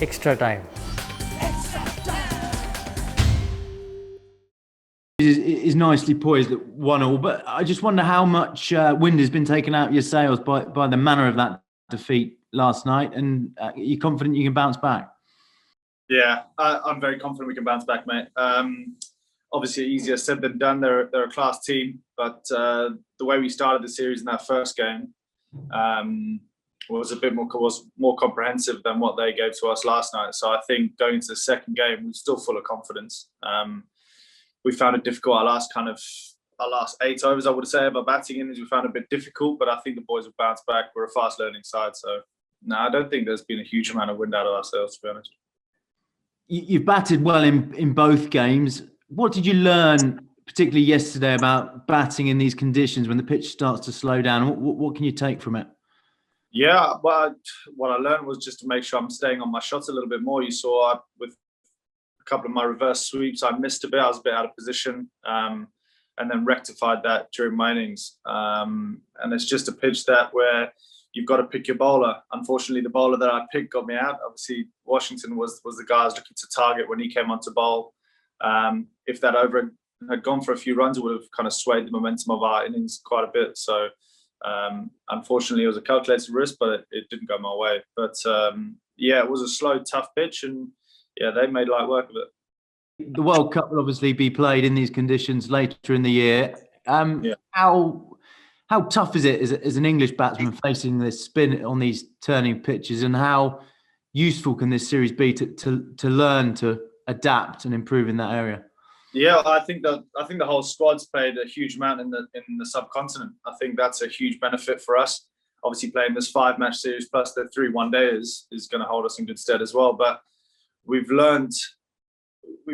extra time. Is nicely poised at 1-1, but I just wonder how much wind has been taken out of your sails by the manner of that defeat last night, and you're confident you can bounce back? Yeah, I'm very confident we can bounce back, mate. Obviously, easier said than done. They're a class team, but the way we started the series in that first game was more comprehensive than what they gave to us last night. So I think going into the second game, we're still full of confidence. We found it difficult. Our last 8 overs, I would say, of our batting innings, we found it a bit difficult, but I think the boys have bounced back. We're a fast learning side. So, no, I don't think there's been a huge amount of wind out of ourselves, to be honest. You've batted well in both games. What did you learn, particularly yesterday, about batting in these conditions when the pitch starts to slow down? What can you take from it? Yeah, well, what I learned was just to make sure I'm staying on my shots a little bit more. You saw with a couple of my reverse sweeps, I missed a bit. I was a bit out of position, and then rectified that during my innings. And it's just a pitch where you've got to pick your bowler. Unfortunately, the bowler that I picked got me out. Obviously, Washington was the guy I was looking to target when he came on to bowl. If that over had gone for a few runs, it would have kind of swayed the momentum of our innings quite a bit. So, unfortunately, it was a calculated risk, but it didn't go my way. But yeah, it was a slow, tough pitch, and yeah, they made light work of it. The World Cup will obviously be played in these conditions later in the year. Yeah. How tough is it as an English batsman facing this spin on these turning pitches, and how useful can this series be to learn to adapt and improve in that area? Yeah, I think the whole squad's played a huge amount in the subcontinent. I think that's a huge benefit for us. Obviously, playing this 5-match series plus the 3 one-dayers is going to hold us in good stead as well. But we've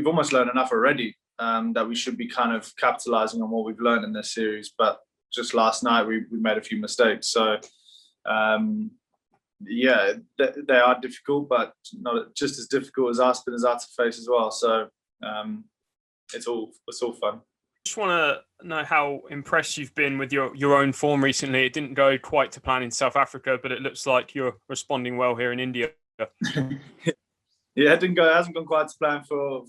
almost learned enough already that we should be kind of capitalising on what we've learned in this series. But just last night, we made a few mistakes. So, yeah, they are difficult, but not just as difficult as our spinners are to face as well. So, it's all fun. Just want to know how impressed you've been with your own form recently. It didn't go quite to plan in South Africa, but it looks like you're responding well here in India. Yeah, it hasn't gone quite to plan for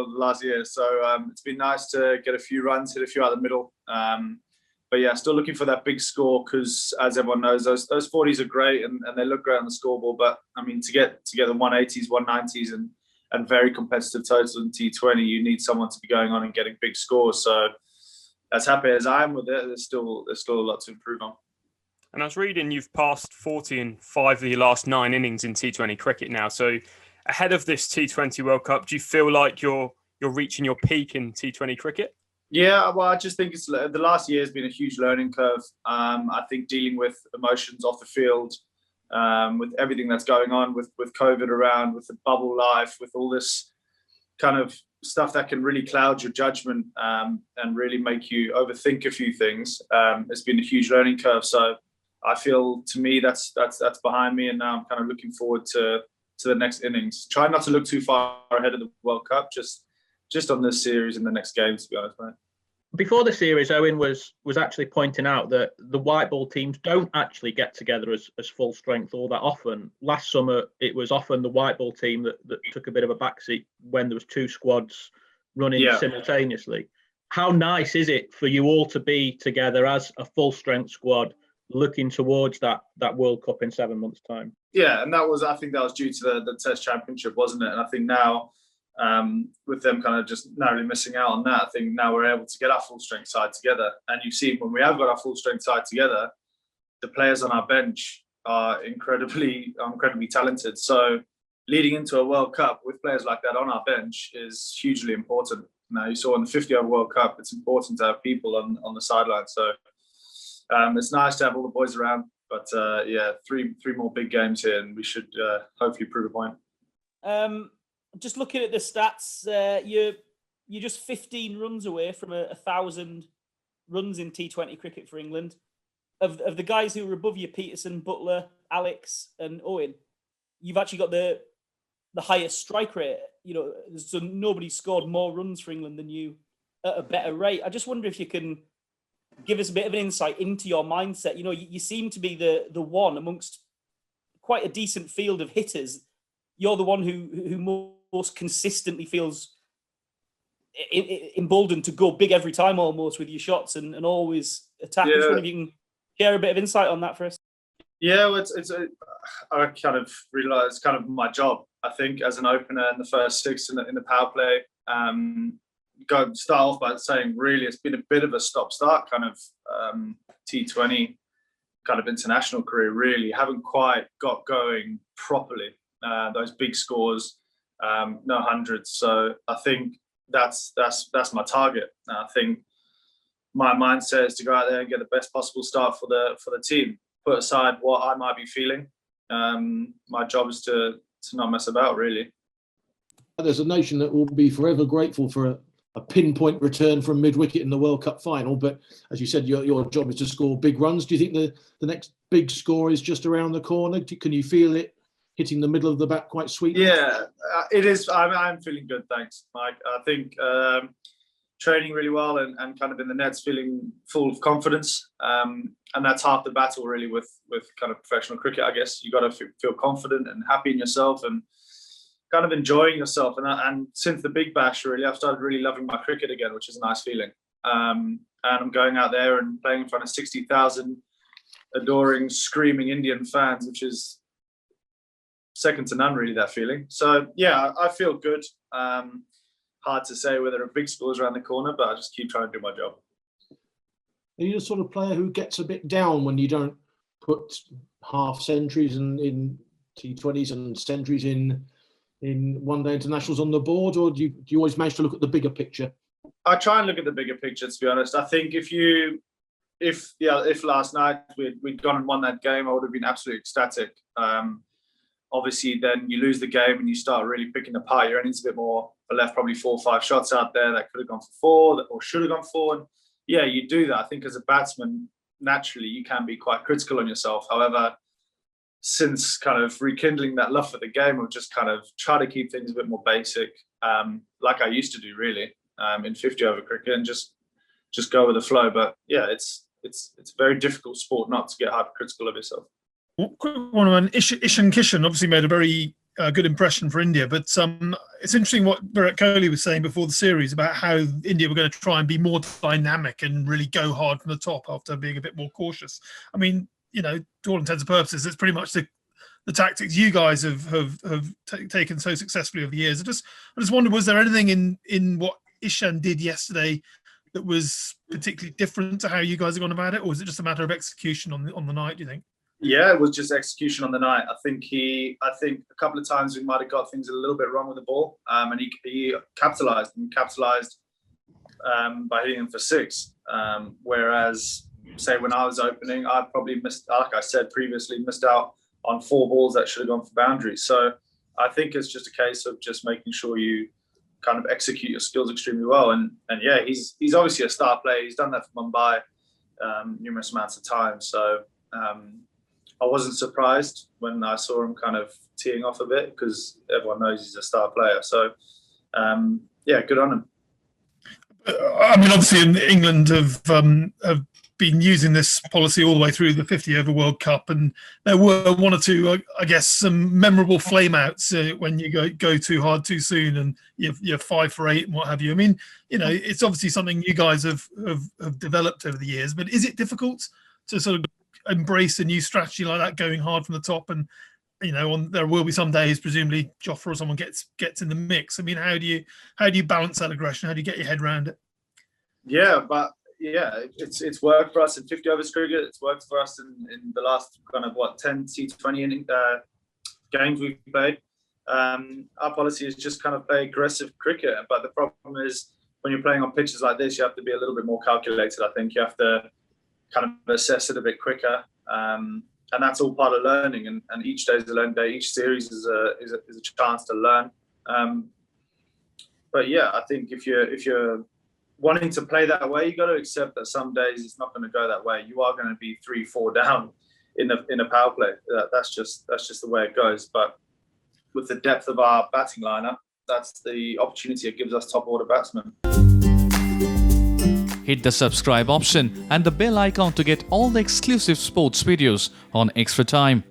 last year. So it's been nice to get a few runs, hit a few out of the middle. But yeah, still looking for that big score because, as everyone knows, those 40s are great and they look great on the scoreboard. But I mean, to get the 180s, 190s, and very competitive totals in T20, you need someone to be going on and getting big scores. So as happy as I am with it, there's still a lot to improve on. And I was reading you've passed 40 in 5 of your last 9 innings in T20 cricket now. So ahead of this T20 World Cup, do you feel like you're reaching your peak in T20 cricket? Yeah, well, I just think the last year has been a huge learning curve. I think dealing with emotions off the field, with everything that's going on, with COVID around, with the bubble life, with all this kind of stuff that can really cloud your judgment and really make you overthink a few things. It's been a huge learning curve. So I feel, to me, that's behind me, and now I'm kind of looking forward to the next innings. Try not to look too far ahead of the World Cup, just on this series and the next game, to be honest, mate. Before the series, Owen was actually pointing out that the white ball teams don't actually get together as full strength all that often. Last summer, it was often the white ball team that took a bit of a backseat when there was 2 squads running simultaneously. How nice is it for you all to be together as a full strength squad looking towards that World Cup in 7 months' time? Yeah, and I think that was due to the Test Championship, wasn't it? And I think now, with them kind of just narrowly missing out on that, I think now we're able to get our full strength side together. And you see, when we have got our full strength side together, the players on our bench are incredibly talented. So leading into a World Cup with players like that on our bench is hugely important. Now, you saw in the 50-over World Cup, it's important to have people on the sideline. So it's nice to have all the boys around. But yeah, three more big games here, and we should hopefully prove a point. Just looking at the stats, you're just 15 runs away from 1,000 runs in T20 cricket for England. Of the guys who were above you, Peterson, Butler, Alex, and Owen, you've actually got the highest strike rate. You know, so nobody scored more runs for England than you at a better rate. I just wonder if you can give us a bit of an insight into your mindset. You know, you seem to be the one amongst quite a decent field of hitters. you're the one who most consistently feels emboldened to go big every time almost with your shots and always attack. I just wonder if you can share a bit of insight on that for us. Yeah, well, I kind of realised it's kind of my job, I think, as an opener in the first six in the power play. Start off by saying, really, it's been a bit of a stop-start kind of T20 kind of international career, really. Haven't quite got going properly. Those big scores, no hundreds. So I think that's my target. I think my mindset is to go out there and get the best possible start for the team. Put aside what I might be feeling. My job is to not mess about, really. There's a nation that will be forever grateful for a pinpoint return from mid-wicket in the World Cup final. But as you said, your job is to score big runs. Do you think the next big score is just around the corner? Can you feel it hitting the middle of the bat quite sweetly? Yeah, it is. I'm feeling good, thanks, Mike. I think training really well and kind of in the nets feeling full of confidence. And that's half the battle, really, with kind of professional cricket, I guess. You got to feel confident and happy in yourself and kind of enjoying yourself. And since the Big Bash, really, I've started really loving my cricket again, which is a nice feeling. And I'm going out there and playing in front of 60,000 adoring, screaming Indian fans, which is second to none, really, that feeling. So, yeah, I feel good. Hard to say whether a big score is around the corner, but I just keep trying to do my job. Are you the sort of player who gets a bit down when you don't put half centuries in T20s and centuries in one-day internationals on the board, or do you always manage to look at the bigger picture? I try and look at the bigger picture, to be honest. I think if last night we'd gone and won that game, I would have been absolutely ecstatic. Obviously, then you lose the game and you start really picking apart your innings a bit more. I left probably 4 or 5 shots out there that could have gone for 4 or should have gone 4. And yeah, you do that. I think as a batsman, naturally, you can be quite critical on yourself. However, since kind of rekindling that love for the game, we've just kind of try to keep things a bit more basic, like I used to do, really, in 50-over cricket, and just go with the flow. But yeah, it's a very difficult sport not to get hypercritical of yourself. Quick one on Ishan Kishan obviously made a very good impression for India, but it's interesting what Virat Kohli was saying before the series about how India were going to try and be more dynamic and really go hard from the top after being a bit more cautious. I mean, to all intents and purposes, it's pretty much the tactics you guys have taken so successfully over the years. I just wonder, was there anything in what Ishan did yesterday that was particularly different to how you guys have gone about it, or was it just a matter of execution on the night, do you think? Yeah, it was just execution on the night. I think a couple of times we might have got things a little bit wrong with the ball, and he capitalised by hitting him for 6. Whereas, say, when I was opening, I probably missed, like I said previously, missed out on 4 balls that should have gone for boundaries. So I think it's just a case of just making sure you kind of execute your skills extremely well. And yeah, he's obviously a star player. He's done that for Mumbai numerous amounts of times. So I wasn't surprised when I saw him kind of teeing off a bit, because everyone knows he's a star player. So yeah, good on him. I mean, obviously, in England have been using this policy all the way through the 50-over World Cup, and there were 1 or 2, I guess, some memorable flameouts when you go too hard too soon, and you're 5 for 8 and what have you. I mean, it's obviously something you guys have developed over the years, but is it difficult to sort of embrace a new strategy like that, going hard from the top? And there will be some days, presumably Jofra or someone gets in the mix. I mean, how do you balance that aggression? How do you get your head around it? Yeah, but yeah, it's worked for us in 50-over cricket. It's worked for us in the last kind of 10 T20 games we've played. Our policy is just kind of play aggressive cricket, but the problem is when you're playing on pitches like this, you have to be a little bit more calculated. I think you have to kind of assess it a bit quicker, and that's all part of learning. And each day is a learning day. Each series is a chance to learn. But yeah, I think if you're wanting to play that way, you got to accept that some days it's not going to go that way. You are going to be 3-4 down in a power play. That's just the way it goes. But with the depth of our batting lineup, that's the opportunity it gives us top order batsmen. Hit the subscribe option and the bell icon to get all the exclusive sports videos on Extra Time.